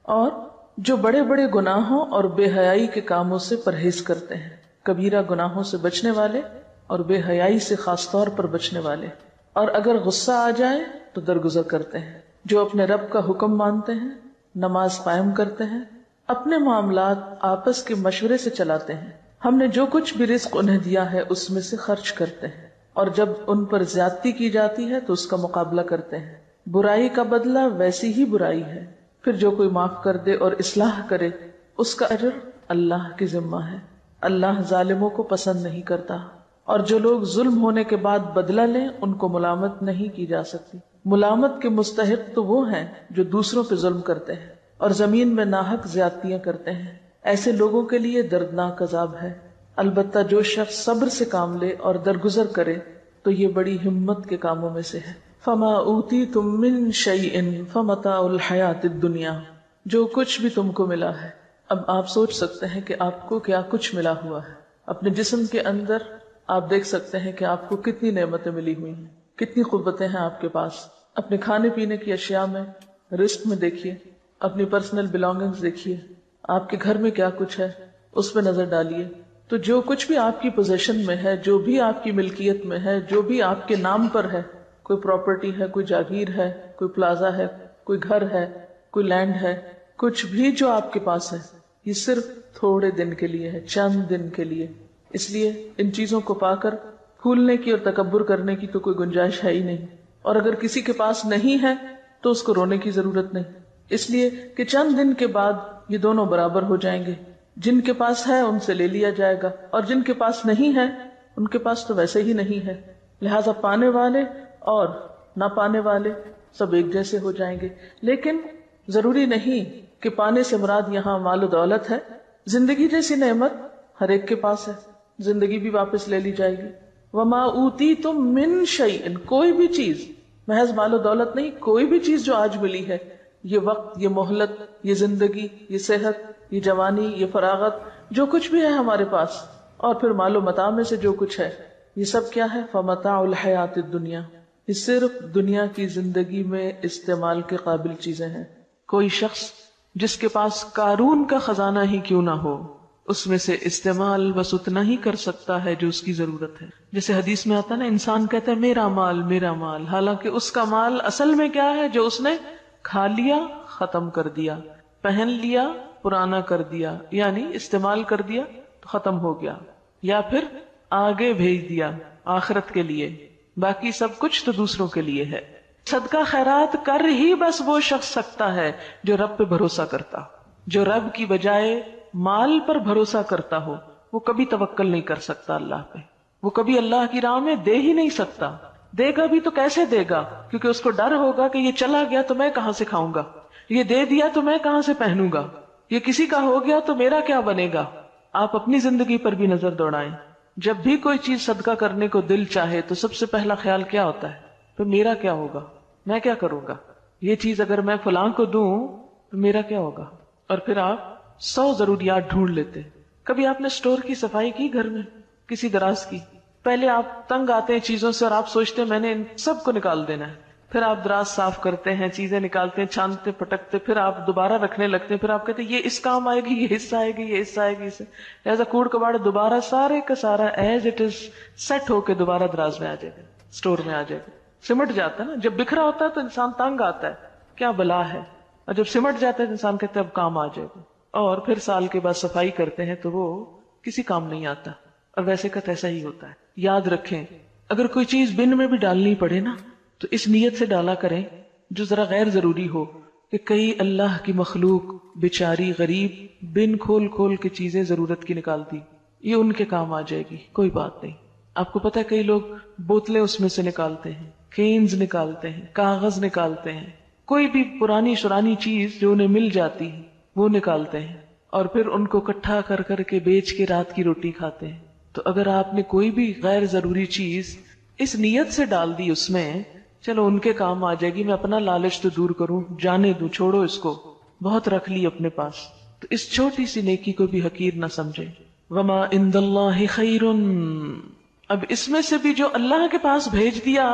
اور جو بڑے بڑے گناہوں اور بے حیائی کے کاموں سے پرہیز کرتے ہیں، کبیرہ گناہوں سے بچنے والے اور بے حیائی سے خاص طور پر بچنے والے، اور اگر غصہ آ جائے تو درگزر کرتے ہیں، جو اپنے رب کا حکم مانتے ہیں، نماز قائم کرتے ہیں، اپنے معاملات آپس کے مشورے سے چلاتے ہیں، ہم نے جو کچھ بھی رزق انہیں دیا ہے اس میں سے خرچ کرتے ہیں، اور جب ان پر زیادتی کی جاتی ہے تو اس کا مقابلہ کرتے ہیں، برائی کا بدلہ ویسی ہی برائی ہے، پھر جو کوئی معاف کر دے اور اصلاح کرے اس کا اجر اللہ کے ذمہ ہے، اللہ ظالموں کو پسند نہیں کرتا، اور جو لوگ ظلم ہونے کے بعد بدلہ لیں ان کو ملامت نہیں کی جا سکتی، ملامت کے مستحق تو وہ ہیں جو دوسروں پہ ظلم کرتے ہیں اور زمین میں ناحق زیادتیاں کرتے ہیں، ایسے لوگوں کے لیے دردناک عذاب ہے، البتہ جو شخص صبر سے کام لے اور درگزر کرے تو یہ بڑی ہمت کے کاموں میں سے ہے۔ فما اوتیتم من شیء فمتاع الحیات الدنیا، جو کچھ بھی تم کو ملا ہے، اب آپ سوچ سکتے ہیں کہ آپ کو کیا کچھ ملا ہوا ہے، اپنے جسم کے اندر آپ دیکھ سکتے ہیں کہ آپ کو کتنی نعمتیں ملی ہوئی ہیں، کتنی قوتیں ہیں آپ کے پاس، اپنے کھانے پینے کی اشیاء میں، رزق میں دیکھیے، اپنی پرسنل بلانگنگز دیکھیے، آپ کے گھر میں کیا کچھ ہے اس پہ نظر ڈالیے، تو جو کچھ بھی آپ کی پوزیشن میں ہے، جو بھی آپ کی ملکیت میں ہے، جو بھی آپ کے نام پر ہے، کوئی پراپرٹی ہے، کوئی جاگیر ہے، کوئی پلازا ہے، کوئی گھر ہے، کوئی لینڈ ہے، کچھ بھی جو آپ کے پاس ہے، یہ صرف تھوڑے دن کے لیے ہے، چند دن کے لیے، اس لیے ان چیزوں کو پا کر پھولنے کی اور تکبر کرنے کی تو کوئی گنجائش ہے ہی نہیں، اور اگر کسی کے پاس نہیں ہے تو اس کو رونے کی ضرورت نہیں، اس لیے کہ چند دن کے بعد یہ دونوں برابر ہو جائیں گے، جن کے پاس ہے ان سے لے لیا جائے گا اور جن کے پاس نہیں ہے ان کے پاس تو ویسے ہی نہیں ہے، لہذا پانے والے اور نہ پانے والے سب ایک جیسے ہو جائیں گے، لیکن ضروری نہیں کہ پانے سے مراد یہاں مال و دولت ہے، زندگی جیسی نعمت ہر ایک کے پاس ہے، زندگی بھی واپس لے لی جائے گی، وما اوتیتم من شیء، کوئی بھی چیز، محض مال و دولت نہیں، کوئی بھی چیز جو آج ملی ہے، یہ وقت، یہ مہلت، یہ زندگی، یہ صحت، یہ جوانی، یہ فراغت، جو کچھ بھی ہے ہمارے پاس، اور پھر مال و متاع میں سے جو کچھ ہے، یہ سب کیا ہے؟ فمتاع الحیات الدنیا، یہ صرف دنیا کی زندگی میں استعمال کے قابل چیزیں ہیں۔ کوئی شخص جس کے پاس قارون کا خزانہ ہی کیوں نہ ہو، اس میں سے استعمال بس اتنا ہی کر سکتا ہے جو اس کی ضرورت ہے، جیسے حدیث میں آتا نا، انسان کہتا ہے میرا مال، حالانکہ اس کا مال اصل میں کیا ہے؟ جو اس نے کھا لیا، ختم کر دیا، پہن لیا، پرانا کر دیا، یعنی استعمال کر دیا تو ختم ہو گیا، یا پھر آگے بھیج دیا آخرت کے لیے، باقی سب کچھ تو دوسروں کے لیے ہے۔ صدقہ خیرات کر ہی بس وہ شخص سکتا ہے جو رب پہ بھروسہ کرتا، جو رب کی بجائے مال پر بھروسہ کرتا ہو، وہ کبھی توکل نہیں کر سکتا اللہ پہ، وہ کبھی اللہ کی راہ میں دے ہی نہیں سکتا، دے گا بھی تو کیسے دے گا؟ کیونکہ اس کو ڈر ہوگا کہ یہ چلا گیا تو میں کہاں سے کھاؤں گا، یہ دے دیا تو میں کہاں سے پہنوں گا، یہ کسی کا ہو گیا تو میرا کیا بنے گا۔ آپ اپنی زندگی پر بھی نظر دوڑائیں، جب بھی کوئی چیز صدقہ کرنے کو دل چاہے تو سب سے پہلا خیال کیا ہوتا ہے؟ تو میرا کیا ہوگا، میں کیا کروں گا، یہ چیز اگر میں فلاں کو دوں تو میرا کیا ہوگا، اور پھر آپ 100 ضروریات ڈھونڈ لیتے۔ کبھی آپ نے سٹور کی صفائی کی گھر میں، کسی دراز کی؟ پہلے آپ تنگ آتے ہیں چیزوں سے اور آپ سوچتے ہیں میں نے ان سب کو نکال دینا ہے، پھر آپ دراز صاف کرتے ہیں، چیزیں نکالتے ہیں، چھانتے پٹکتے، پھر آپ دوبارہ رکھنے لگتے ہیں، پھر آپ کہتے ہیں یہ اس کام آئے گی، یہ حصہ آئے گی، یہ حصہ آئے گی، اسے ایسا کوڑ کباڑ دوبارہ سارے کا سارا ایز اٹ از سیٹ ہو کے دوبارہ دراز میں آ جائے گا، سٹور میں آ جائے گا، سمٹ جاتا ہے نا۔ جب بکھرا ہوتا ہے تو انسان تنگ آتا ہے، کیا بلا ہے، اور جب سمٹ جاتا ہے تو انسان کہتا ہے اب کام آ جائے گا، اور پھر سال کے بعد صفائی کرتے ہیں تو وہ کسی کام نہیں آتا، اور ویسے کا ایسا ہی ہوتا ہے۔ یاد رکھیں، اگر کوئی چیز بن میں بھی ڈالنی پڑے نا تو اس نیت سے ڈالا کریں جو ذرا غیر ضروری ہو، کہ کئی اللہ کی مخلوق بیچاری غریب بن کھول کھول کے چیزیں ضرورت کی نکالتی، یہ ان کے کام آ جائے گی، کوئی بات نہیں۔ آپ کو پتہ ہے کئی لوگ بوتلیں اس میں سے نکالتے ہیں، کینز نکالتے ہیں، کاغذ نکالتے ہیں، کوئی بھی پرانی شرانی چیز جو انہیں مل جاتی ہے وہ نکالتے ہیں، اور پھر ان کو اکٹھا کر کر کے بیچ کے رات کی روٹی کھاتے ہیں۔ تو اگر آپ نے کوئی بھی غیر ضروری چیز اس نیت سے ڈال دی اس میں، چلو ان کے کام آ جائے گی، میں اپنا لالچ تو دور کروں، جانے دوں، چھوڑو اس کو، بہت رکھ لی اپنے پاس، تو اس چھوٹی سی نیکی کو بھی حقیر نہ سمجھے۔ وما عند اللہ خیر، اب اس میں سے بھی جو اللہ کے پاس بھیج دیا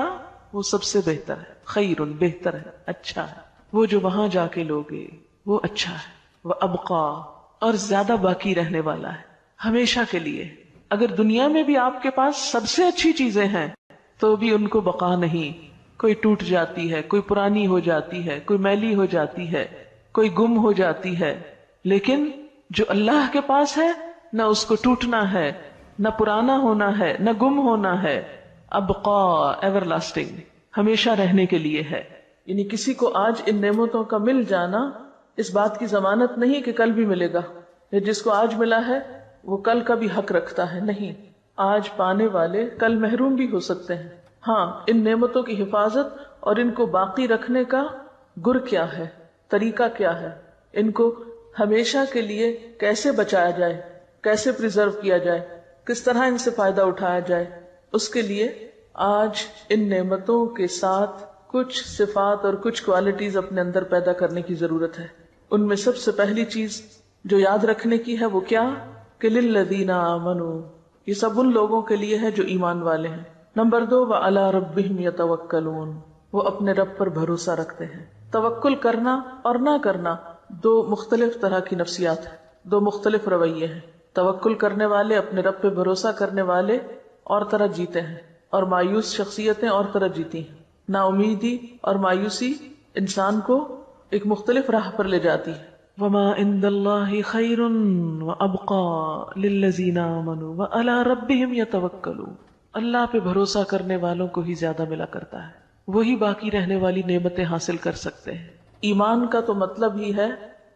وہ سب سے بہتر ہے، خیر، بہتر ہے، اچھا ہے، وہ جو وہاں جا کے لوگے، وہ اچھا ہے. وہ ابقا، اور زیادہ باقی رہنے والا ہے ہمیشہ کے لیے. اگر دنیا میں بھی آپ کے پاس سب سے اچھی چیزیں ہیں تو بھی ان کو بقا نہیں. کوئی ٹوٹ جاتی ہے، کوئی پرانی ہو جاتی ہے، کوئی میلی ہو جاتی ہے، کوئی گم ہو جاتی ہے. لیکن جو اللہ کے پاس ہے نہ اس کو ٹوٹنا ہے، نہ پرانا ہونا ہے، نہ گم ہونا ہے. ابقا، ایور لاسٹنگ، ہمیشہ رہنے کے لیے ہے. یعنی کسی کو آج ان نعمتوں کا مل جانا اس بات کی ضمانت نہیں کہ کل بھی ملے گا. جس کو آج ملا ہے وہ کل کا بھی حق رکھتا ہے. نہیں، آج پانے والے کل محروم بھی ہو سکتے ہیں. ہاں، ان نعمتوں کی حفاظت اور ان کو باقی رکھنے کا گر کیا ہے، طریقہ کیا ہے، ان کو ہمیشہ کے لیے کیسے بچایا جائے، کیسے پریزرو کیا جائے، کس طرح ان سے فائدہ اٹھایا جائے. اس کے لیے آج ان نعمتوں کے ساتھ کچھ صفات اور کچھ کوالٹیز اپنے اندر پیدا کرنے کی ضرورت ہے. ان میں سب سے پہلی چیز جو یاد رکھنے کی ہے وہ کیا کہ للذین آمنوا، یہ سب ان لوگوں کے لیے ہے جو ایمان والے ہیں. نمبر 2، وعلی ربہم یتوکلون، وہ اپنے رب پر بھروسہ رکھتے ہیں. توکل کرنا اور نہ کرنا دو مختلف طرح کی نفسیات ہیں، دو مختلف رویے ہیں. توکل کرنے والے، اپنے رب پہ بھروسہ کرنے والے اور طرح جیتے ہیں، اور مایوس شخصیتیں اور طرح جیتی ہیں. نا امیدی اور مایوسی انسان کو ایک مختلف راہ پر لے جاتی ہے. وما عند اللہ خیر وابقا للذین آمنوا وعلی ربہم یتوکلون. اللہ پہ بھروسہ کرنے والوں کو ہی زیادہ ملا کرتا ہے، وہی باقی رہنے والی نعمتیں حاصل کر سکتے ہیں. ایمان کا تو مطلب ہی ہے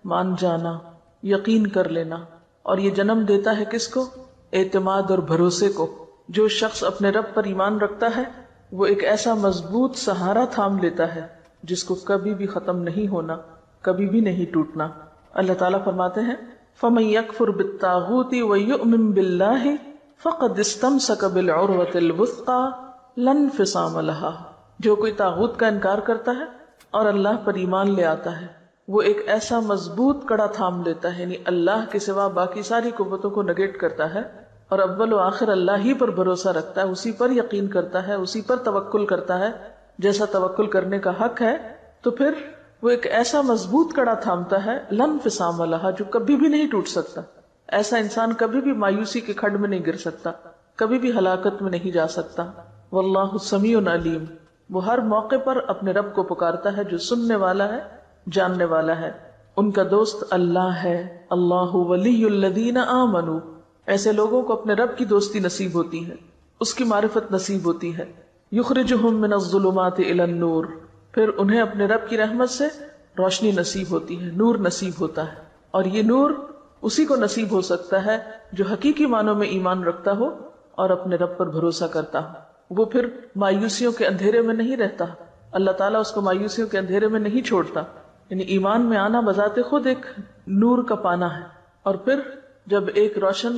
مان جانا، یقین کر لینا، اور یہ جنم دیتا ہے کس کو؟ اعتماد اور بھروسے کو. جو شخص اپنے رب پر ایمان رکھتا ہے وہ ایک ایسا مضبوط سہارا تھام لیتا ہے جس کو کبھی بھی ختم نہیں ہونا، کبھی بھی نہیں ٹوٹنا. اللہ تعالیٰ فرماتے ہیں فَمَن يَكْفُرْ بِالطَّاغُوتِ وَيُؤْمِن بِاللَّهِ فَقَدِ اسْتَمْسَكَ بِالْعُرْوَةِ الْوُثْقَى لَا انفصام لَهَا. جو کوئی طاغوت کا انکار کرتا ہے اور اللہ پر ایمان لے آتا ہے وہ ایک ایسا مضبوط کڑا تھام لیتا ہے، یعنی اللہ کے سوا باقی ساری قوتوں کو نگیٹ کرتا ہے اور اول و آخر اللہ ہی پر بھروسہ رکھتا ہے، اسی پر یقین کرتا ہے، اسی پر توکل کرتا ہے جیسا توکل کرنے کا حق ہے. تو پھر وہ ایک ایسا مضبوط کڑا تھامتا ہے لن انفصام لہا، جو کبھی بھی نہیں ٹوٹ سکتا. ایسا انسان کبھی بھی مایوسی کے کھڈ میں نہیں گر سکتا، کبھی بھی ہلاکت میں نہیں جا سکتا. واللہ سمیع علیم، وہ ہر موقع پر اپنے رب کو پکارتا ہے جو سننے والا ہے، جاننے والا ہے. ان کا دوست اللہ ہے. اللہ ولی الذین آمنوا، ایسے لوگوں کو اپنے رب کی دوستی نصیب ہوتی ہے، اس کی معرفت نصیب ہوتی ہے. یخرجہم من الظلمات الی النور، پھر انہیں اپنے رب کی رحمت سے روشنی نصیب ہوتی ہے، نور نصیب ہوتا ہے. اور یہ نور اسی کو نصیب ہو سکتا ہے جو حقیقی معنوں میں ایمان رکھتا ہو اور اپنے رب پر بھروسہ کرتا ہو. وہ پھر مایوسیوں کے اندھیرے میں نہیں رہتا، اللہ تعالیٰ اس کو مایوسیوں کے اندھیرے میں نہیں چھوڑتا. یعنی ایمان میں آنا بذات خود ایک نور کا پانا ہے، اور پھر جب ایک روشن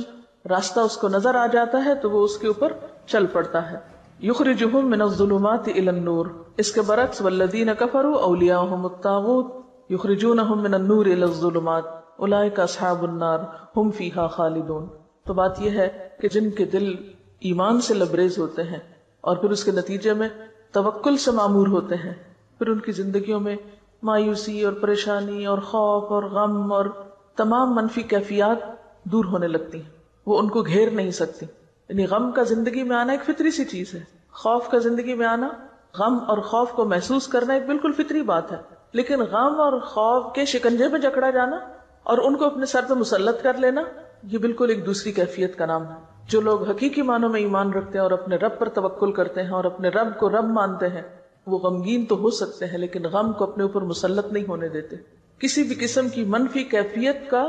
راستہ اس کو نظر آ جاتا ہے تو وہ اس کے اوپر چل پڑتا ہے. یخرجہم من الظلمات الی النور. اس کے برعکس والذین کفروا اولیاؤہم الطاغوت یخرجونہم من النور الی الظلمات اولئک اصحاب النار ہم فیہا خالدون. تو بات یہ ہے کہ جن کے دل ایمان سے لبریز ہوتے ہیں اور پھر اس کے نتیجے میں توکل سے معمور ہوتے ہیں، پھر ان کی زندگیوں میں مایوسی اور پریشانی اور خوف اور غم اور تمام منفی کیفیات دور ہونے لگتی ہیں، وہ ان کو گھیر نہیں سکتی. یعنی غم کا زندگی میں آنا ایک فطری سی چیز ہے، خوف کا زندگی میں آنا، غم اور خوف کو محسوس کرنا ایک بالکل فطری بات ہے. لیکن غم اور خوف کے شکنجے میں جکڑا جانا اور ان کو اپنے سر پہ مسلط کر لینا، یہ بالکل ایک دوسری کیفیت کا نام ہے. جو لوگ حقیقی معنوں میں ایمان رکھتے ہیں اور اپنے رب پر توکل کرتے ہیں اور اپنے رب کو رب مانتے ہیں، وہ غمگین تو ہو سکتے ہیں لیکن غم کو اپنے اوپر مسلط نہیں ہونے دیتے. کسی بھی قسم کی منفی کیفیت کا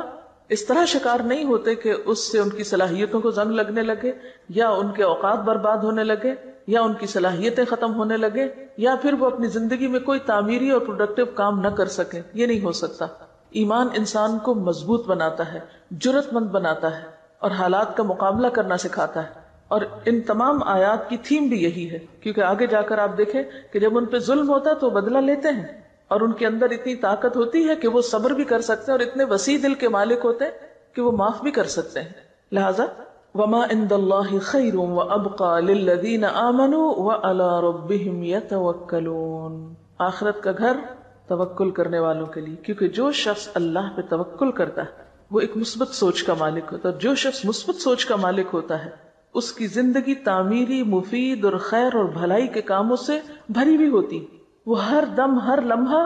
اس طرح شکار نہیں ہوتے کہ اس سے ان کی صلاحیتوں کو زنگ لگنے لگے، یا ان کے اوقات برباد ہونے لگے، یا ان کی صلاحیتیں ختم ہونے لگے، یا پھر وہ اپنی زندگی میں کوئی تعمیری اور پروڈکٹیو کام نہ کر سکیں. یہ نہیں ہو سکتا. ایمان انسان کو مضبوط بناتا ہے، جرأت مند بناتا ہے اور حالات کا مقابلہ کرنا سکھاتا ہے. اور ان تمام آیات کی تھیم بھی یہی ہے، کیونکہ آگے جا کر آپ دیکھیں کہ جب ان پہ ظلم ہوتا ہے تو بدلہ لیتے ہیں، اور ان کے اندر اتنی طاقت ہوتی ہے کہ وہ صبر بھی کر سکتے ہیں اور اتنے وسیع دل کے مالک ہوتے ہیں کہ وہ معاف بھی کر سکتے ہیں. لہذا وما عند اللہ خیر وابقى للذین آمنوا وعلی ربہم یتوکلون. آخرت کا گھر توکل کرنے والوں کے لیے، کیونکہ جو شخص اللہ پہ توکل کرتا ہے وہ ایک مثبت سوچ کا مالک ہوتا ہے، اور جو شخص مثبت سوچ کا مالک ہوتا ہے اس کی زندگی تعمیری، مفید اور خیر اور بھلائی کے کاموں سے بھری ہوئی ہوتی، وہ ہر دم ہر لمحہ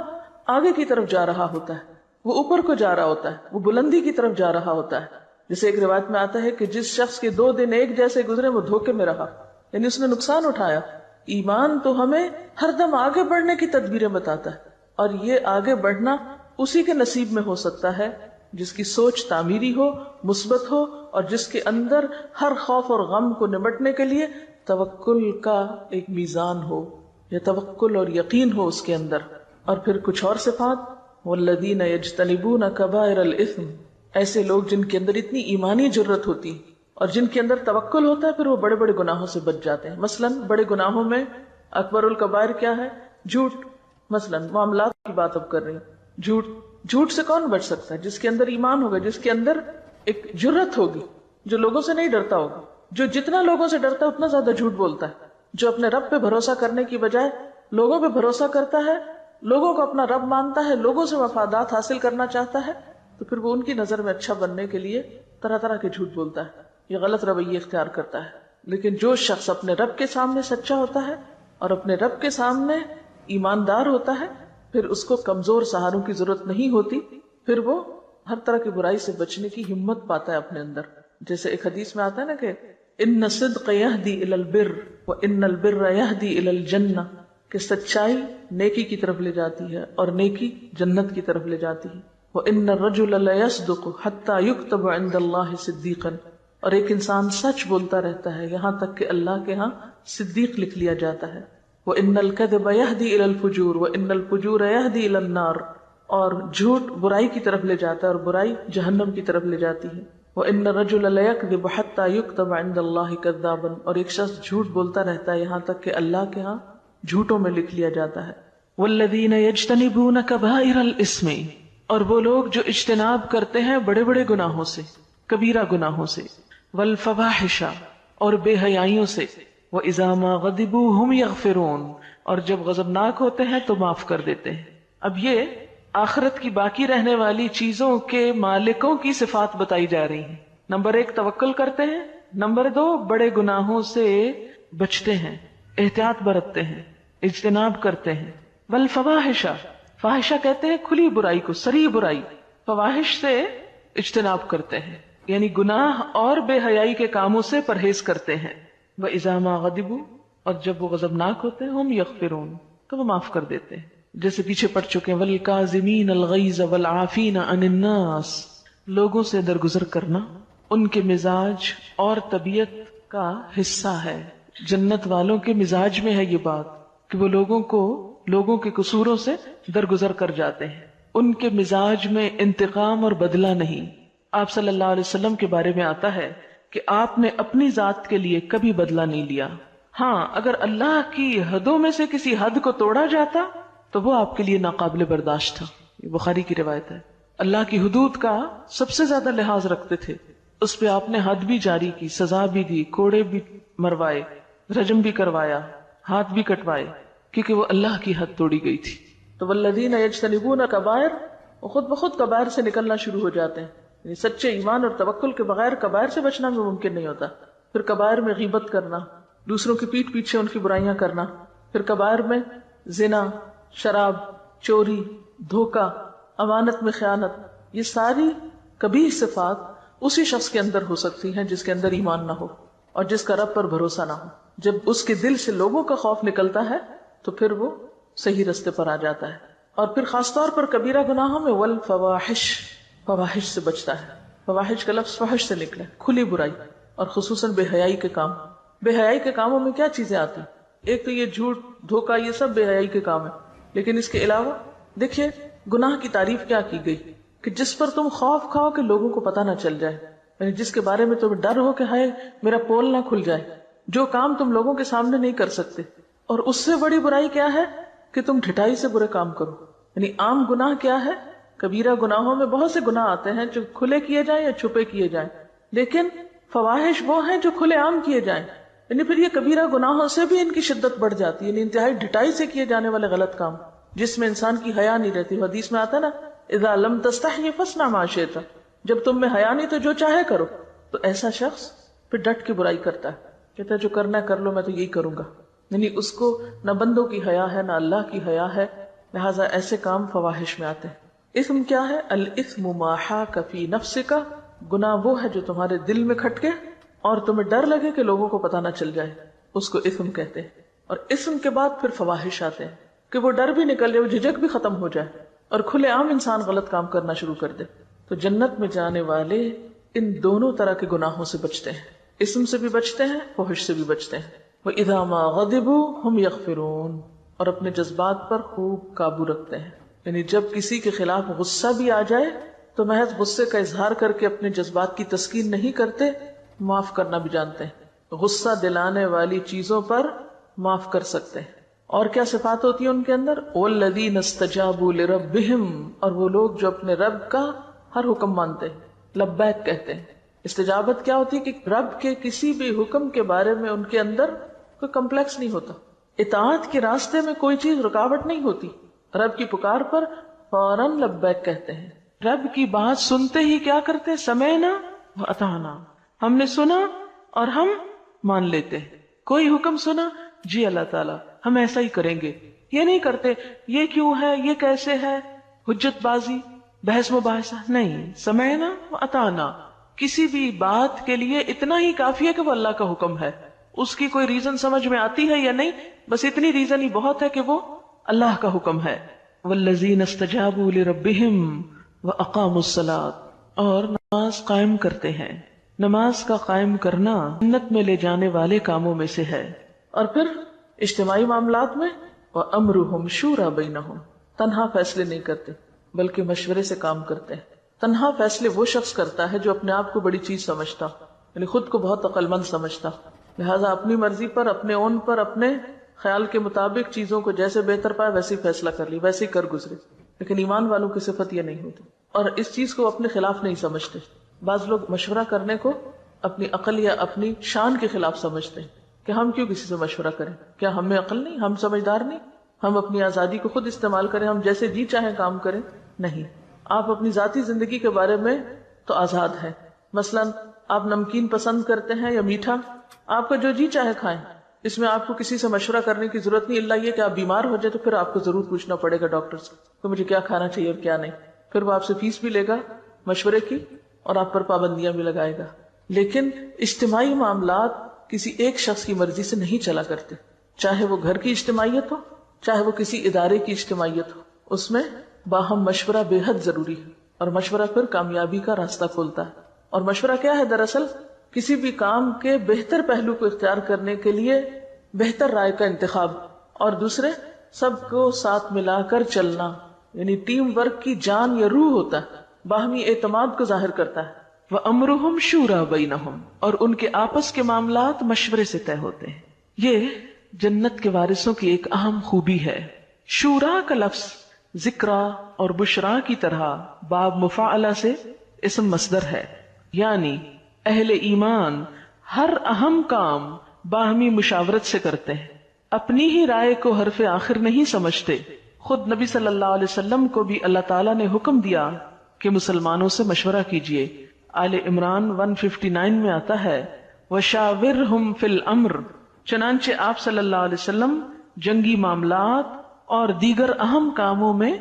آگے کی طرف جا رہا ہوتا ہے، وہ اوپر کو جا رہا ہوتا ہے، وہ بلندی کی طرف جا رہا ہوتا ہے. جیسے ایک روایت میں آتا ہے کہ جس شخص کے 2 دن ایک جیسے گزرے وہ دھوکے میں رہا، یعنی اس نے نقصان اٹھایا. ایمان تو ہمیں ہر دم آگے بڑھنے کی تدبیریں بتاتا ہے، اور یہ آگے بڑھنا اسی کے نصیب میں ہو سکتا ہے جس کی سوچ تعمیری ہو، مثبت ہو، اور جس کے اندر ہر خوف اور غم کو نمٹنے کے لیے توکل کا ایک میزان ہو، یا توکل اور یقین ہو اس کے اندر. اور پھر کچھ اور صفات، والذین یجتنبون کبائر الاثم، ایسے لوگ جن کے اندر اتنی ایمانی جرت ہوتی اور جن کے اندر توکل ہوتا ہے، پھر وہ بڑے بڑے گناہوں سے بچ جاتے ہیں. مثلا بڑے گناہوں میں اکبر الکبائر کیا ہے؟ جھوٹ. مثلا معاملات کی بات اب کر رہی ہوں. جھوٹ سے کون بچ سکتا ہے؟ جس کے اندر ایمان ہوگا، جس کے اندر ایک جرت ہوگی، جو لوگوں سے نہیں ڈرتا ہوگا. جو جتنا لوگوں سے ڈرتا ہے اتنا زیادہ جھوٹ بولتا ہے. جو اپنے رب پہ بھروسہ کرنے کی بجائے لوگوں پہ بھروسہ کرتا ہے، لوگوں کو اپنا رب مانتا ہے، لوگوں سے مفادات حاصل کرنا چاہتا ہے، تو پھر وہ ان کی نظر میں اچھا بننے کے لیے طرح طرح کے جھوٹ بولتا ہے، یہ غلط رویے اختیار کرتا ہے. لیکن جو شخص اپنے رب کے سامنے سچا ہوتا ہے اور اپنے رب کے سامنے ایماندار ہوتا ہے، پھر اس کو کمزور سہاروں کی ضرورت نہیں ہوتی، پھر وہ ہر طرح کی برائی سے بچنے کی ہمت پاتا ہے اپنے اندر. جیسے ایک حدیث میں آتا ہے نا کہ ان الصدق یہدی الی البر وان البر یہدی الی الجنہ، کہ سچائی نیکی کی طرف لے جاتی ہے اور نیکی جنت کی طرف لے جاتی ہے. وان الرجل لیصدق حتی یکتب عند اللہ صدیقا، اور ایک انسان سچ بولتا رہتا ہے یہاں تک کہ اللہ کے ہاں صدیق لکھ لیا جاتا ہے. وَإِنَّ الْكَذِبَ يَهْدِي إِلَى الْفُجُورِ وَإِنَّ الْفُجُورَ يَهْدِي إِلَى النَّارِ، اور جھوٹ برائی کی طرف لے جاتا ہے اور برائی جہنم کی طرف لے جاتی ہے. وَإِنَّ الرَّجُلَ لَيَكْذِبُ حَتَّى يُكْتَبَ عِندَ اللَّهِ كَذَّابًا، اور ایک شخص جھوٹ بولتا رہتا ہے یہاں تک کہ اللہ کے ہاں جھوٹوں میں لکھ لیا جاتا ہے. وَالَّذِينَ يَجْتَنِبُونَ كَبَائِرَ الْإِثْمِ، اور وہ لوگ جو اجتناب کرتے ہیں بڑے بڑے گناہوں سے، کبیرہ گناہوں سے. وَالْفَوَاحِشَ، اور بے حیائیوں سے. وَإِذَا مَا غَضِبُوا هُمْ يَغْفِرُونَ، اور جب غضبناک ہوتے ہیں تو معاف کر دیتے ہیں. اب یہ آخرت کی باقی رہنے والی چیزوں کے مالکوں کی صفات بتائی جا رہی ہیں. نمبر 1 توکل کرتے ہیں، نمبر 2 بڑے گناہوں سے بچتے ہیں، احتیاط برتتے ہیں، اجتناب کرتے ہیں. والفواحش، فاحشہ کہتے ہیں کھلی برائی کو، صریح برائی. فواحش سے اجتناب کرتے ہیں یعنی گناہ اور بے حیائی کے کاموں سے پرہیز کرتے ہیں. وَإِذَا مَا غَضِبُوا، اور جب وہ غضبناک ہوتے ہیں، ہم یغفرون، تو وہ معاف کر دیتے ہیں. جیسے پیچھے پڑھ چکے ہیں وَالْكَاظِمِينَ الْغَيْظَ وَالْعَافِينَ عَنِ النَّاسِ، لوگوں سے درگزر کرنا ان کے مزاج اور طبیعت کا حصہ ہے. جنت والوں کے مزاج میں ہے یہ بات کہ وہ لوگوں کے قصوروں سے درگزر کر جاتے ہیں. ان کے مزاج میں انتقام اور بدلہ نہیں. آپ صلی اللہ علیہ وسلم کے بارے میں آتا ہے کہ آپ نے اپنی ذات کے لیے کبھی بدلہ نہیں لیا. ہاں، اگر اللہ کی حدوں میں سے کسی حد کو توڑا جاتا تو وہ آپ کے لیے ناقابل برداشت تھا. یہ بخاری کی روایت ہے. اللہ کی حدود کا سب سے زیادہ لحاظ رکھتے تھے، اس پہ آپ نے حد بھی جاری کی، سزا بھی دی، کوڑے بھی مروائے، رجم بھی کروایا، ہاتھ بھی کٹوائے، کیونکہ وہ اللہ کی حد توڑی گئی تھی. تو والذین یجتنبون کبائر، وہ خود بخود کبائر سے نکلنا شروع ہو جاتے ہیں. یعنی سچے ایمان اور توکل کے بغیر کبائر سے بچنا بھی ممکن نہیں ہوتا. پھر کبائر میں غیبت کرنا، دوسروں کی پیٹھ پیچھے ان کی برائیاں کرنا. پھر کبائر میں زنا، شراب، چوری، دھوکہ، امانت میں خیانت، یہ ساری کبیح صفات اسی شخص کے اندر ہو سکتی ہیں جس کے اندر ایمان نہ ہو اور جس کا رب پر بھروسہ نہ ہو. جب اس کے دل سے لوگوں کا خوف نکلتا ہے تو پھر وہ صحیح رستے پر آ جاتا ہے. اور پھر خاص طور پر کبیرہ گناہوں میں والفواحش، فواحش سے بچتا ہے. فواحش کا لفظ فحش سے نکلا، کھلی برائی، اور خصوصاً بے حیائی کے کام. بے حیائی کے کاموں میں کیا چیزیں آتی؟ ایک تو یہ جھوٹ، دھوکہ، یہ سب بے حیائی کے کام ہے. لیکن اس کے علاوہ دیکھیے گناہ کی تعریف کیا کی گئی کہ جس پر تم خوف کھاؤ کہ لوگوں کو پتہ نہ چل جائے، یعنی جس کے بارے میں تمہیں ڈر ہو کہ ہائے میرا پول نہ کھل جائے، جو کام تم لوگوں کے سامنے نہیں کر سکتے. اور اس سے بڑی برائی کیا ہے کہ تم ڈھٹائی سے برے کام کرو. یعنی عام گناہ کیا ہے؟ کبیرہ گناہوں میں بہت سے گناہ آتے ہیں جو کھلے کیے جائیں یا چھپے کیے جائیں، لیکن فواحش وہ ہیں جو کھلے عام کیے جائیں. یعنی پھر یہ کبیرہ گناہوں سے بھی ان کی شدت بڑھ جاتی ہے، یعنی انتہائی ڈھٹائی سے کیے جانے والے غلط کام. جس میں انسان کی حیا نہیں رہتی. حدیث میں آتا نا اذا لم تستحی فاصنع ما شئت، جب تم میں حیا نہیں تو جو چاہے کرو. تو ایسا شخص پھر ڈٹ کے برائی کرتا ہے، کہتا ہے جو کرنا ہے کر لو، میں تو یہی کروں گا. یعنی اس کو نہ بندوں کی حیا ہے نہ اللہ کی حیا ہے، لہٰذا ایسے کام فواحش میں آتے ہیں. اثم کیا ہے؟ الاثم ما حاک فی نفسک، گناہ وہ ہے جو تمہارے دل میں کھٹکے اور تمہیں ڈر لگے کہ لوگوں کو پتہ نہ چل جائے، اس کو اثم کہتے ہیں. اور اثم کے بعد پھر فواحش آتے ہیں کہ وہ ڈر بھی نکل جائے، وہ جھجک بھی ختم ہو جائے اور کھلے عام انسان غلط کام کرنا شروع کر دے. تو جنت میں جانے والے ان دونوں طرح کے گناہوں سے بچتے ہیں، اسم سے بھی بچتے ہیں، فحش سے بھی بچتے ہیں. وَإِذَا مَا غَضِبُوا هُمْ يَغْفِرُونَ، اور اپنے جذبات پر خوب قابو رکھتے ہیں. یعنی جب کسی کے خلاف غصہ بھی آ جائے تو محض غصے کا اظہار کر کے اپنے جذبات کی تسکین نہیں کرتے، معاف کرنا بھی جانتے ہیں. غصہ دلانے والی چیزوں پر معاف کر سکتے ہیں. اور کیا صفات ہوتی ہیں ان کے اندر؟ وَالَّذِينَ اسْتَجَابُوا لِرَبِّهِمْ، اور وہ لوگ جو اپنے رب کا ہر حکم مانتے ہیں، لبیک کہتے ہیں. استجابت کیا ہوتی ہے؟ کہ رب کے کسی بھی حکم کے بارے میں ان کے اندر کوئی کمپلیکس نہیں ہوتا، اطاعت کے راستے میں کوئی چیز رکاوٹ نہیں ہوتی. رب کی پکار پر فوراً لبیک کہتے ہیں. رب کی بات سنتے ہی کیا کرتے؟ سمعنا وأطعنا، ہم نے سنا اور ہم مان لیتے. کوئی حکم سنا، جی اللہ تعالیٰ ہم ایسا ہی کریں گے. یہ نہیں کرتے یہ کیوں ہے، یہ کیسے ہے، حجت بازی، بحث مباحثہ نہیں. سمعنا وأطعنا، کسی بھی بات کے لیے اتنا ہی کافی ہے کہ وہ اللہ کا حکم ہے. اس کی کوئی ریزن سمجھ میں آتی ہے یا نہیں، بس اتنی ریزن ہی بہت ہے کہ وہ اللہ کا حکم ہے. والذین استجابوا لربہم واقاموا الصلاۃ، اور نماز قائم کرتے ہیں. نماز کا قائم کرنا جنت میں لے جانے والے کاموں میں سے ہے. اور پھر اجتماعی معاملات میں وامرہم شورا بینہم، تنہا فیصلے نہیں کرتے بلکہ مشورے سے کام کرتے ہیں. تنہا فیصلے وہ شخص کرتا ہے جو اپنے آپ کو بڑی چیز سمجھتا، یعنی خود کو بہت عقل مند سمجھتا، لہذا اپنی مرضی پر، اپنے اون پر، اپنے خیال کے مطابق چیزوں کو جیسے بہتر پائے ویسے ہی فیصلہ کر لی، ویسے ہی کر گزرے. لیکن ایمان والوں کی صفت یہ نہیں ہوتی اور اس چیز کو اپنے خلاف نہیں سمجھتے. بعض لوگ مشورہ کرنے کو اپنی عقل یا اپنی شان کے خلاف سمجھتے ہیں کہ ہم کیوں کسی سے مشورہ کریں، کیا ہم میں عقل نہیں، ہم سمجھدار نہیں، ہم اپنی آزادی کو خود استعمال کریں، ہم جیسے جی چاہیں کام کریں. نہیں، آپ اپنی ذاتی زندگی کے بارے میں تو آزاد ہیں. مثلا آپ نمکین پسند کرتے ہیں یا میٹھا، آپ کا جو جی چاہے کھائیں، اس میں آپ کو کسی سے مشورہ کرنے کی ضرورت نہیں، اللہ یہ کہ آپ بیمار ہو جائے تو پھر آپ کو ضرور پوچھنا پڑے گا ڈاکٹر سے کہ مجھے کیا کھانا چاہیے اور کیا نہیں. پھر وہ آپ سے فیس بھی لے گا مشورے کی اور آپ پر پابندیاں بھی لگائے گا. لیکن اجتماعی معاملات کسی ایک شخص کی مرضی سے نہیں چلا کرتے، چاہے وہ گھر کی اجتماعیت ہو، چاہے وہ کسی ادارے کی اجتماعیت ہو. اس میں باہم مشورہ بے حد ضروری ہے اور مشورہ پھر کامیابی کا راستہ کھولتا ہے. اور مشورہ کیا ہے؟ دراصل کسی بھی کام کے بہتر پہلو کو اختیار کرنے کے لیے بہتر رائے کا انتخاب، اور دوسرے سب کو ساتھ ملا کر چلنا، یعنی ٹیم ورک کی جان یا روح ہوتا ہے، باہمی اعتماد کو ظاہر کرتا ہے. وَأَمْرُهُمْ شُورَى بَيْنَهُمْ، اور ان کے آپس کے معاملات مشورے سے طے ہوتے ہیں. یہ جنت کے وارثوں کی ایک اہم خوبی ہے. شورا کا لفظ ذکرا اور بشرا کی طرح باب مفاعلہ سے اسم مصدر ہے، یعنی اہل ایمان ہر اہم کام باہمی مشاورت سے کرتے ہیں، اپنی ہی رائے کو حرف آخر نہیں سمجھتے. خود نبی صلی اللہ علیہ وسلم کو بھی اللہ تعالیٰ نے حکم دیا کہ مسلمانوں سے مشورہ کیجیے. آل عمران 159 میں آتا ہے وَشَاوِرْهُمْ فِي الْأَمْرِ، چنانچہ آپ صلی اللہ علیہ وسلم جنگی معاملات اور دیگر اہم کاموں میں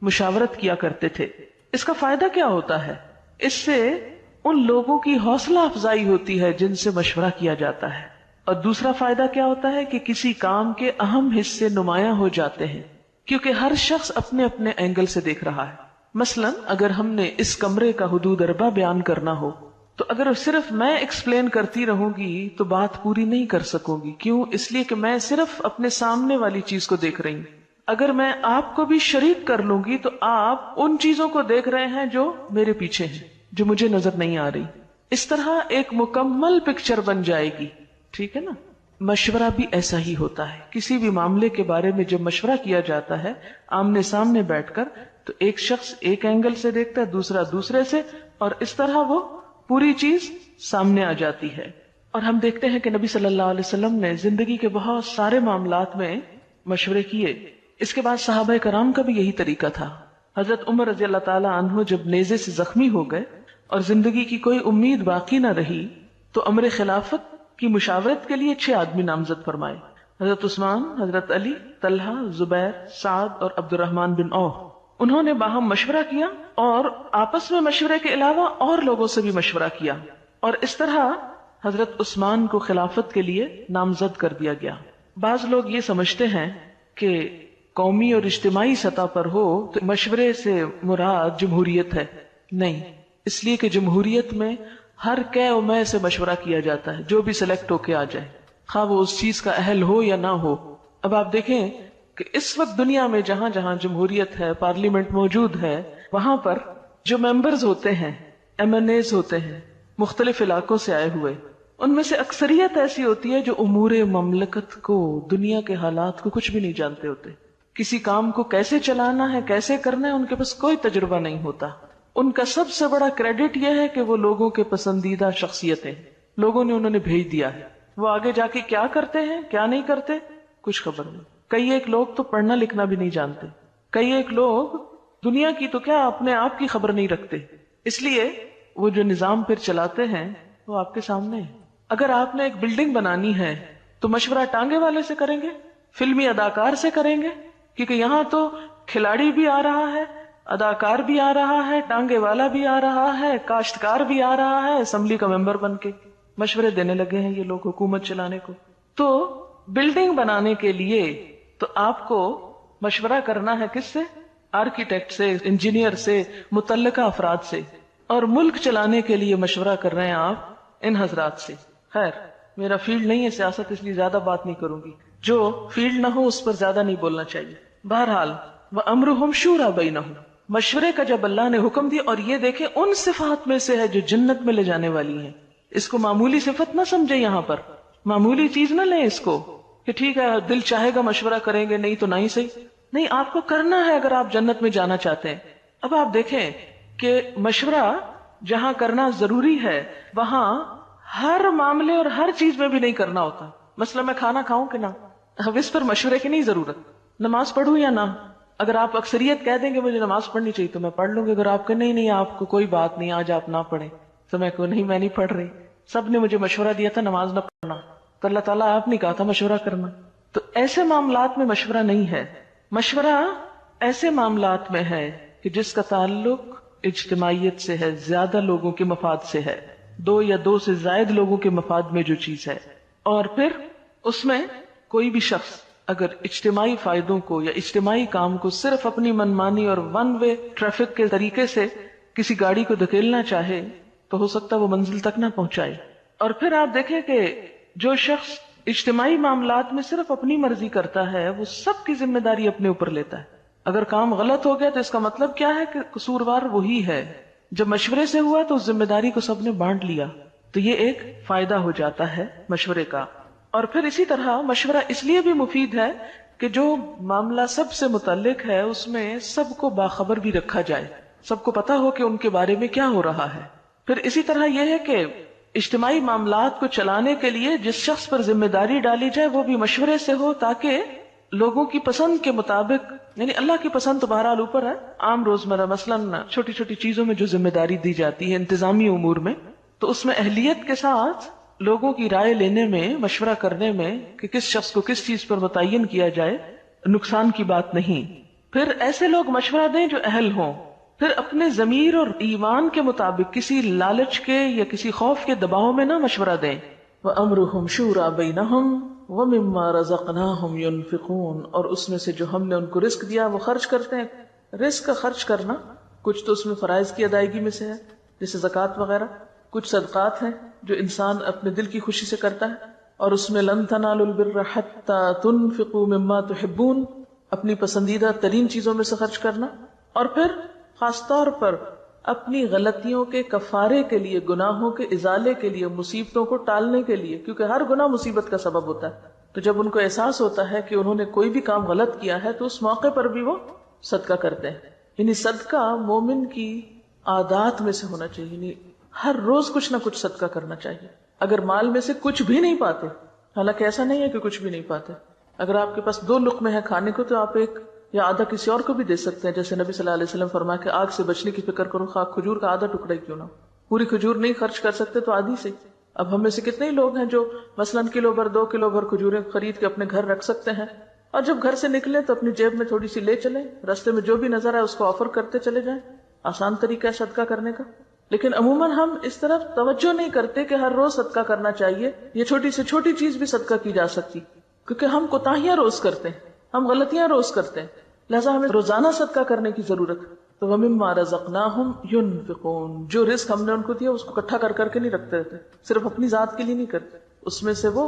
مشاورت کیا کرتے تھے. اس کا فائدہ کیا ہوتا ہے؟ اس سے ان لوگوں کی حوصلہ افزائی ہوتی ہے جن سے مشورہ کیا جاتا ہے. اور دوسرا فائدہ کیا ہوتا ہے کہ کسی کام کے اہم حصے نمایاں ہو جاتے ہیں کیونکہ ہر شخص اپنے اپنے اینگل سے دیکھ رہا ہے. مثلا اگر ہم نے اس کمرے کا حدود اربع بیان کرنا ہو تو اگر صرف میں ایکسپلین کرتی رہوں گی تو بات پوری نہیں کر سکوں گی. کیوں؟ اس لیے کہ میں صرف اپنے سامنے والی چیز کو دیکھ رہی ہوں. اگر میں آپ کو بھی شریک کر لوں گی تو آپ ان چیزوں کو دیکھ رہے ہیں جو میرے پیچھے ہیں، جو مجھے نظر نہیں آ رہی. اس طرح ایک مکمل پکچر بن جائے گی. ٹھیک ہے نا؟ مشورہ بھی ایسا ہی ہوتا ہے. کسی بھی معاملے کے بارے میں جب مشورہ کیا جاتا ہے آمنے سامنے بیٹھ کر، تو ایک شخص ایک اینگل سے دیکھتا ہے، دوسرا دوسرے سے، اور اس طرح وہ پوری چیز سامنے آ جاتی ہے. اور ہم دیکھتے ہیں کہ نبی صلی اللہ علیہ وسلم نے زندگی کے بہت سارے معاملات میں مشورے کیے. اس کے بعد صحابہ کرام کا بھی یہی طریقہ تھا. حضرت عمر رضی اللہ تعالی عنہ جب نیزے سے زخمی ہو گئے اور زندگی کی کوئی امید باقی نہ رہی تو امر خلافت کی مشاورت کے لیے 6 آدمی نامزد فرمائے. حضرت عثمان، حضرت علی، طلحہ، زبیر، سعد اور عبد الرحمن بن عوف. انہوں نے باہم مشورہ کیا اور آپس میں مشورے کے علاوہ اور لوگوں سے بھی مشورہ کیا، اور اس طرح حضرت عثمان کو خلافت کے لیے نامزد کر دیا گیا. بعض لوگ یہ سمجھتے ہیں کہ قومی اور اجتماعی سطح پر ہو تو مشورے سے مراد جمہوریت ہے. نہیں، اس لیے کہ جمہوریت میں ہر کہ و میں سے مشورہ کیا جاتا ہے، جو بھی سلیکٹ ہو کے آ جائے، خواہ وہ اس چیز کا اہل ہو یا نہ ہو. اب آپ دیکھیں کہ اس وقت دنیا میں جہاں جہاں جمہوریت ہے، پارلیمنٹ موجود ہے، وہاں پر جو ممبرز ہوتے ہیں، MNAs ہوتے ہیں، مختلف علاقوں سے آئے ہوئے، ان میں سے اکثریت ایسی ہوتی ہے جو امور مملکت کو، دنیا کے حالات کو کچھ بھی نہیں جانتے ہوتے. کسی کام کو کیسے چلانا ہے، کیسے کرنا ہے، ان کے پاس کوئی تجربہ نہیں ہوتا. ان کا سب سے بڑا کریڈٹ یہ ہے کہ وہ لوگوں کے پسندیدہ شخصیتیں، لوگوں نے انہیں بھیج دیا ہے. وہ آگے جا کے کیا کرتے ہیں، کیا نہیں کرتے، کچھ خبر نہیں. کئی ایک لوگ تو پڑھنا لکھنا بھی نہیں جانتے، کئی ایک لوگ دنیا کی تو کیا اپنے آپ کی خبر نہیں رکھتے. اس لیے وہ جو نظام پھر چلاتے ہیں وہ آپ کے سامنے ہے. اگر آپ نے ایک بلڈنگ بنانی ہے تو مشورہ ٹانگے والے سے کریں گے، فلمی اداکار سے کریں گے، کیونکہ یہاں تو کھلاڑی بھی آ رہا ہے، اداکار بھی آ رہا ہے، ٹانگے والا بھی آ رہا ہے، کاشتکار بھی آ رہا ہے، اسمبلی کا ممبر بن کے مشورے دینے لگے ہیں یہ لوگ حکومت چلانے کو. تو بلڈنگ بنانے کے لیے تو آپ کو مشورہ کرنا ہے کس سے؟ آرکیٹیکٹ سے، انجینئر سے، متعلقہ افراد سے. اور ملک چلانے کے لیے مشورہ کر رہے ہیں آپ ان حضرات سے. خیر، میرا فیلڈ نہیں ہے سیاست، اس لیے زیادہ بات نہیں کروں گی. جو فیلڈ نہ ہو اس پر زیادہ نہیں بولنا چاہیے. بہرحال وَأَمْرُهُمْ شُورَى بَيْنَهُمْ، مشورے کا جب اللہ نے حکم دیا، اور یہ دیکھیں ان صفات میں سے ہے جو جنت میں لے جانے والی ہیں. اس کو معمولی صفت نہ سمجھے، یہاں پر معمولی چیز نہ لیں اس کو کہ ٹھیک ہے دل چاہے گا مشورہ کریں گے، نہیں تو نہیں صحیح. نہیں، آپ کو کرنا ہے اگر آپ جنت میں جانا چاہتے ہیں. اب آپ دیکھیں کہ مشورہ جہاں کرنا ضروری ہے وہاں ہر معاملے اور ہر چیز میں بھی نہیں کرنا ہوتا. مثلا میں کھانا کھاؤں کہ نہ، اب اس پر مشورے کی نہیں ضرورت. نماز پڑھوں یا نہ، اگر آپ اکثریت کہہ دیں گے مجھے نماز پڑھنی چاہیے تو میں پڑھ لوں گی. اگر آپ کہ نہیں آپ کو کوئی بات نہیں، آج آپ نہ پڑھیں، تو میں کو نہیں، میں نہیں پڑھ رہی، سب نے مجھے مشورہ دیا تھا نماز نہ پڑھنا، تو اللہ تعالیٰ آپ نے کہا تھا مشورہ کرنا. تو ایسے معاملات میں مشورہ نہیں ہے. مشورہ ایسے معاملات میں ہے کہ جس کا تعلق اجتماعیت سے ہے، زیادہ لوگوں کے مفاد سے ہے، 2 یا 2 سے زائد لوگوں کے مفاد میں جو چیز ہے. اور پھر اس میں کوئی بھی شخص اگر اجتماعی فائدوں کو یا اجتماعی کام کو صرف اپنی منمانی اور ون وے ٹریفک کے طریقے سے کسی گاڑی کو دھکیلنا چاہے تو ہو سکتا ہے وہ منزل تک نہ پہنچائے. اور پھر آپ دیکھیں کہ جو شخص اجتماعی معاملات میں صرف اپنی مرضی کرتا ہے وہ سب کی ذمہ داری اپنے اوپر لیتا ہے. اگر کام غلط ہو گیا تو اس کا مطلب کیا ہے کہ قصوروار وہی ہے. جب مشورے سے ہوا تو اس ذمہ داری کو سب نے بانٹ لیا، تو یہ ایک فائدہ ہو جاتا ہے مشورے کا. اور پھر اسی طرح مشورہ اس لیے بھی مفید ہے کہ جو معاملہ سب سے متعلق ہے اس میں سب کو باخبر بھی رکھا جائے، سب کو پتا ہو کہ ان کے بارے میں کیا ہو رہا ہے. پھر اسی طرح یہ ہے کہ اجتماعی معاملات کو چلانے کے لیے جس شخص پر ذمہ داری ڈالی جائے وہ بھی مشورے سے ہو، تاکہ لوگوں کی پسند کے مطابق، یعنی اللہ کی پسند تو بہرحال اوپر ہے، عام روزمرہ مثلاً چھوٹی چھوٹی چیزوں میں جو ذمہ داری دی جاتی ہے انتظامی امور میں، تو اس میں اہلیت کے ساتھ لوگوں کی رائے لینے میں، مشورہ کرنے میں کہ کس شخص کو کس چیز پر متعین کیا جائے، نقصان کی بات نہیں. پھر ایسے لوگ مشورہ دیں جو اہل ہوں. پھر اپنے ضمیر اور ایمان کے مطابق کسی لالچ کے یا کسی خوف کے دباؤ میں نہ مشورہ دیں. وَأَمْرُهُمْ شُورَى بَيْنَهُمْ وَمِمَّا رَزَقْنَاهُمْ يُنْفِقُونَ، اور اس میں سے جو ہم نے ان کو رزق دیا وہ خرچ کرتے ہیں. رزق کا خرچ کرنا کچھ تو اس میں فرائض کی ادائیگی میں سے ہے جیسے زکوٰۃ وغیرہ، کچھ صدقات ہیں جو انسان اپنے دل کی خوشی سے کرتا ہے، اور اس میں لَن تَنَالُوا الْبِرَّ حَتَّىٰ تُنْفِقُوا مِمَّا تُحِبُّونَ، اپنی پسندیدہ ترین چیزوں میں سے خرچ کرنا. اور پھر خاص طور پر اپنی غلطیوں کے کفارے کے لیے، گناہوں کے ازالے کے لیے، مصیبتوں کو ٹالنے کے لیے، کیونکہ ہر گناہ مصیبت کا سبب ہوتا ہے. تو جب ان کو احساس ہوتا ہے کہ انہوں نے کوئی بھی کام غلط کیا ہے تو اس موقع پر بھی وہ صدقہ کرتے ہیں. یعنی صدقہ مومن کی عادات میں سے ہونا چاہیے، یعنی ہر روز کچھ نہ کچھ صدقہ کرنا چاہیے. اگر مال میں سے کچھ بھی نہیں پاتے، حالانکہ ایسا نہیں ہے کہ کچھ بھی نہیں پاتے، اگر آپ کے پاس 2 لقمے ہیں کھانے کو تو آپ ایک یا آدھا کسی اور کو بھی دے سکتے ہیں، جیسے نبی صلی اللہ علیہ وسلم فرمایا کہ آگ سے بچنے کی فکر کرو، خواہ کھجور کا آدھا ٹکڑا ہی کیوں نہ، پوری کھجور نہیں خرچ کر سکتے تو آدھی سے۔ اب ہم میں سے کتنے ہی لوگ ہیں جو مثلاً کلو بھر 2 کلو بھر کھجوریں خرید کے اپنے گھر رکھ سکتے ہیں، اور جب گھر سے نکلیں تو اپنی جیب میں تھوڑی سی لے چلیں، راستے میں جو بھی نظر آئے اس کو آفر کرتے چلے جائیں۔ آسان طریقہ ہے صدقہ کرنے کا، لیکن عموماً ہم اس طرف توجہ نہیں کرتے کہ ہر روز صدقہ کرنا چاہیے، یہ چھوٹی سے چھوٹی چیز بھی صدقہ کی جا سکتی، کیونکہ ہم کوتاہیاں روز کرتے ہیں، ہم غلطیاں روز کرتے ہیں، لہٰذا ہمیں روزانہ صدقہ کرنے کی ضرورت ہے۔ تو وَمِمَّا رَزَقْنَاهُمْ يُنْفِقُونَ، جو رزق ہم نے ان کو دیا اس کو اکٹھا کر کر کے نہیں رکھتے رہتے، صرف اپنی ذات کے لیے نہیں کرتے، اس میں سے وہ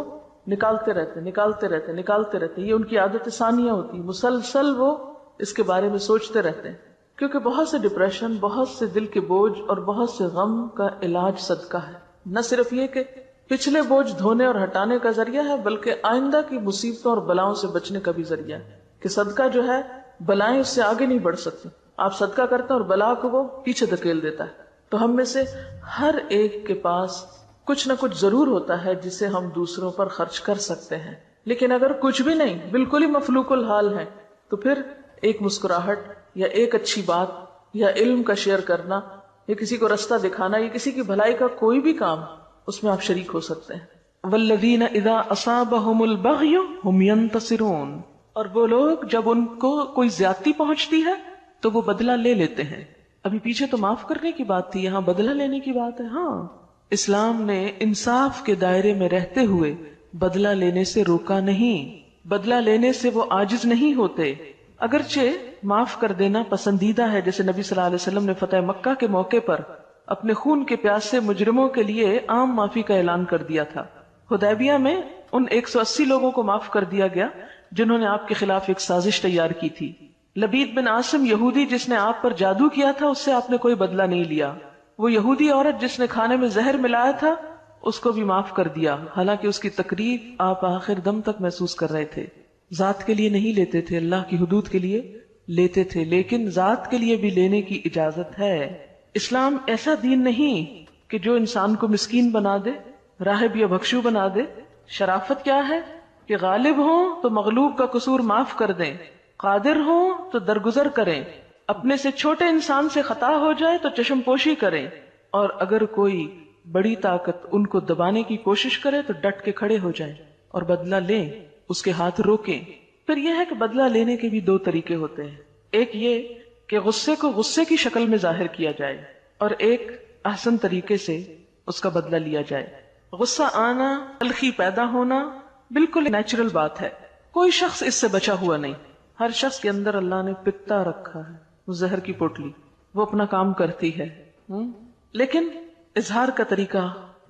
نکالتے رہتے، یہ ان کی عادت ثانیہ ہوتی ہے، مسلسل وہ اس کے بارے میں سوچتے رہتے ہیں، کیونکہ بہت سے ڈپریشن، بہت سے دل کے بوجھ اور بہت سے غم کا علاج صدقہ ہے۔ نہ صرف یہ کہ پچھلے بوجھ دھونے اور ہٹانے کا ذریعہ ہے، بلکہ آئندہ کی مصیبتوں اور بلاؤں سے بچنے کا بھی ذریعہ ہے، کہ صدقہ جو ہے بلائیں اس سے آگے نہیں بڑھ سکتی، آپ صدقہ کرتے ہیں اور بلا کو وہ پیچھے دھکیل دیتا ہے۔ تو ہم میں سے ہر ایک کے پاس کچھ نہ کچھ ضرور ہوتا ہے جسے ہم دوسروں پر خرچ کر سکتے ہیں، لیکن اگر کچھ بھی نہیں، بالکل ہی مفلوق الحال ہے، تو پھر ایک مسکراہٹ یا ایک اچھی بات یا علم کا شیئر کرنا یا کسی کو رستہ دکھانا یا کسی کی بھلائی کا کوئی بھی کام، اس میں آپ شریک ہو سکتے ہیں۔ والذین اذا اصابہم البغی ہم ینتصرون، اور وہ لوگ جب ان کو کوئی زیادتی پہنچتی ہے تو وہ بدلہ لے لیتے ہیں۔ ابھی پیچھے تو معاف کرنے کی بات تھی، یہاں بدلہ لینے کی بات ہے۔ ہاں، اسلام نے انصاف کے دائرے میں رہتے ہوئے بدلہ لینے سے روکا نہیں، بدلہ لینے سے وہ عاجز نہیں ہوتے، اگرچہ معاف کر دینا پسندیدہ ہے، جیسے نبی صلی اللہ علیہ وسلم نے فتح مکہ کے موقع پر اپنے خون کے پیاسے مجرموں کے لیے عام معافی کا اعلان کر دیا تھا۔ حدیبیہ میں ان 180 لوگوں کو معاف کر دیا گیا جنہوں نے آپ کے خلاف ایک سازش تیار کی تھی۔ لبید بن عاصم یہودی جس نے آپ پر جادو کیا تھا، اس سے آپ نے کوئی بدلہ نہیں لیا۔ وہ یہودی عورت جس نے کھانے میں زہر ملایا تھا، اس کو بھی معاف کر دیا، حالانکہ اس کی تکلیف آپ آخر دم تک محسوس کر رہے تھے۔ ذات کے لیے نہیں لیتے تھے، اللہ کی حدود کے لیے لیتے تھے، لیکن ذات کے لیے بھی لینے کی اجازت ہے۔ اسلام ایسا دین نہیں کہ جو انسان کو مسکین بنا دے، راہب یا بھکشو بنا دے۔ شرافت کیا ہے کہ غالب ہوں تو مغلوب کا قصور معاف کر دیں، قادر ہوں تو درگزر کریں، اپنے سے چھوٹے انسان سے خطا ہو جائے تو چشم پوشی کریں، اور اگر کوئی بڑی طاقت ان کو دبانے کی کوشش کرے تو ڈٹ کے کھڑے ہو جائیں اور بدلہ لیں، اس کے ہاتھ روکیں۔ پھر یہ ہے کہ بدلہ لینے کے بھی 2 طریقے ہوتے ہیں، ایک یہ کہ غصے کو غصے کی شکل میں ظاہر کیا جائے، اور ایک احسن طریقے سے اس کا بدلہ لیا جائے۔ غصہ آنا، تلخی پیدا ہونا بالکل نیچرل بات ہے، کوئی شخص اس سے بچا ہوا نہیں، ہر شخص کے اندر اللہ نے پکتا رکھا ہے، وہ زہر کی پوٹلی، وہ اپنا کام کرتی ہے، لیکن اظہار کا طریقہ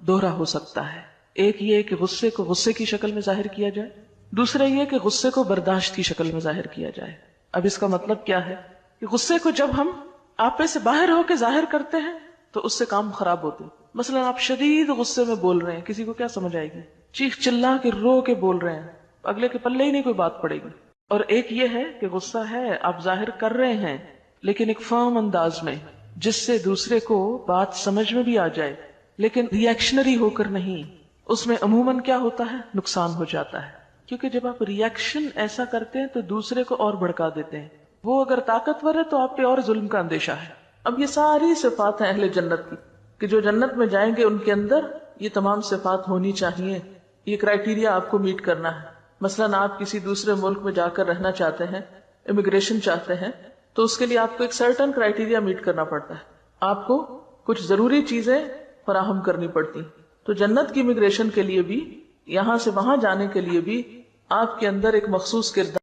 دوہرا ہو سکتا ہے۔ ایک یہ کہ غصے کو غصے کی شکل میں ظاہر کیا جائے، دوسرا یہ کہ غصے کو برداشت کی شکل میں ظاہر کیا جائے۔ اب اس کا مطلب کیا ہے کہ غصے کو جب ہم آپے سے باہر ہو کے ظاہر کرتے ہیں تو اس سے کام خراب ہوتے ہیں۔ مثلا آپ شدید غصے میں بول رہے ہیں، کسی کو کیا سمجھ آئے گی؟ چیخ چلا کے رو کے بول رہے ہیں، اگلے کے پلے ہی نہیں کوئی بات پڑے گی۔ اور ایک یہ ہے کہ غصہ ہے، آپ ظاہر کر رہے ہیں لیکن ایک فرم انداز میں، جس سے دوسرے کو بات سمجھ میں بھی آ جائے، لیکن ری ایکشنری ہو کر نہیں۔ اس میں عموماً کیا ہوتا ہے؟ نقصان ہو جاتا ہے، کیونکہ جب آپ ری ایکشن ایسا کرتے ہیں تو دوسرے کو اور بھڑکا دیتے ہیں، وہ اگر طاقتور ہے تو آپ پہ اور ظلم کا اندیشہ ہے۔ اب یہ ساری صفات ہیں اہل جنت کی، کہ جو جنت میں جائیں گے ان کے اندر یہ تمام صفات ہونی چاہیے، یہ کرائیٹیریا آپ کو میٹ کرنا ہے۔ مثلاً آپ کسی دوسرے ملک میں جا کر رہنا چاہتے ہیں، امیگریشن چاہتے ہیں، تو اس کے لیے آپ کو ایک سرٹن کرائیٹیریا میٹ کرنا پڑتا ہے، آپ کو کچھ ضروری چیزیں فراہم کرنی پڑتی۔ تو جنت کی امیگریشن کے لیے بھی، یہاں سے وہاں جانے کے لیے بھی آپ کے اندر ایک مخصوص کردار